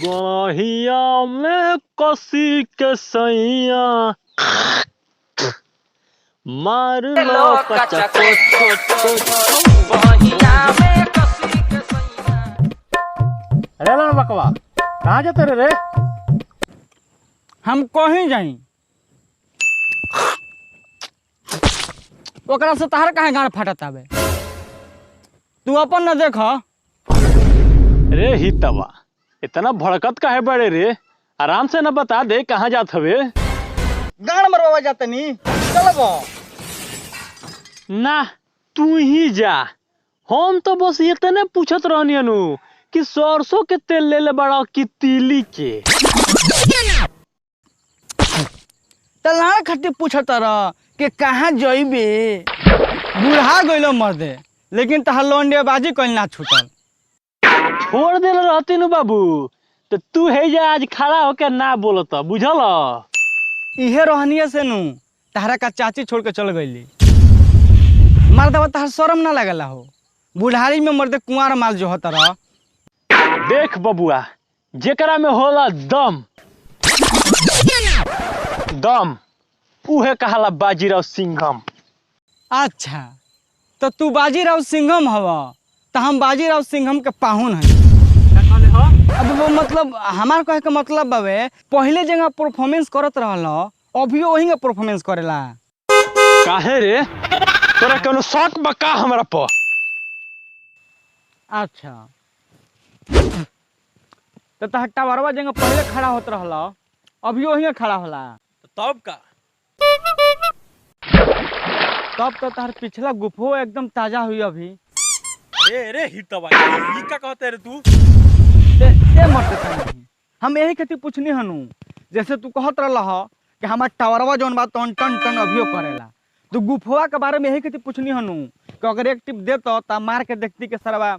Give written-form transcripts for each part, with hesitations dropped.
गहिया में कसी के सैया मार लो कच्चा अरे ला बकवा कहाँ जाते रे? हम कहीं जाई ओकरा से तहर काहे गाड़ फटत आवे? तू अपन न देख। रे हितवा इतना भड़कत काहे बड़े रे? आराम से न बता दे कहाँ जात हवे? गाड़ मरवा जाते नी चलबो ना तू ही जा। हम तो बस इतने पूछत रहनी अनु कि सरसों के तेल ले ले बड़ा कि तीली के। तलाड़ खट्टी पूछत रह कि कहाँ जइबे। बूढ़ा गइलो मर्दे, लेकिन तहर लौंडियाबाजी कहीं ना छूटल। छोड़ दे रहती नु बाबू तो तू है जा आज खड़ा होके ना बोलत बुझल। इहे रहनिए से नु तहरा का चाची छोड़ के चल गईली। मर्दवा तहर शर्म ना लगला हो? बुढ़ारी में मर्दे कुंवार माल जो होता रह। देख बबुआ जेकरा में होला दम दम उहे कहाला बाजीराव सिंघम। अच्छा तो तू बाजीराव सिंघम हवा तो हम बाजीराव सिंघम के पाहुन हैं। अब वो मतलब हमार कहे के मतलब बावे पहले जगह परफॉर्मेंस करत रहल अभी वही का परफॉर्मेंस करेला। काहे रे तोरा कोनो शौक बका हमरा पर? अच्छा तो तहर टावरवा जगह पहले खड़ा होत रहल अभी वही खड़ा होला तब का? तब तो तहर पिछला गुफो एकदम ताजा हुई अभी। रे हितवा ई का कहते रे तू? ते मत नहीं हम यही खेती पूछनी हनु जैसे तू कहत रहल कि हमार टावरवा जौन बा टन टन टन अभियो करेला। तू गुफवा के बारे में यही खेती पूछनी हनु कि अगर एक टिप देतो ता मार के देखती के सरवा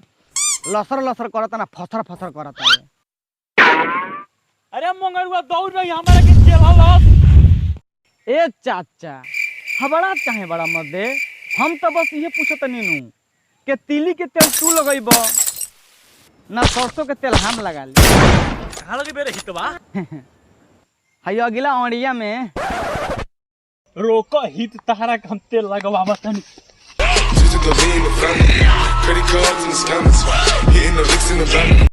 लसर लसर करता ना फसर फसर करता है। अरे मंगरुआ दौड़ रही हमारा के जेल। ए चाचा हबड़ा काहे बड़ा मत दे? हम तो बस ये पूछत नीनू कि तिली के तेल तू लगइब ना सरसों के तेल हम लगा ली। कहाँ लगे बेरे हितवा? हाय अगला औड़िया में रोको हित तहरा के हम तेल लगवावा तनी। Credit cards and the scammers, hitting the licks in the van.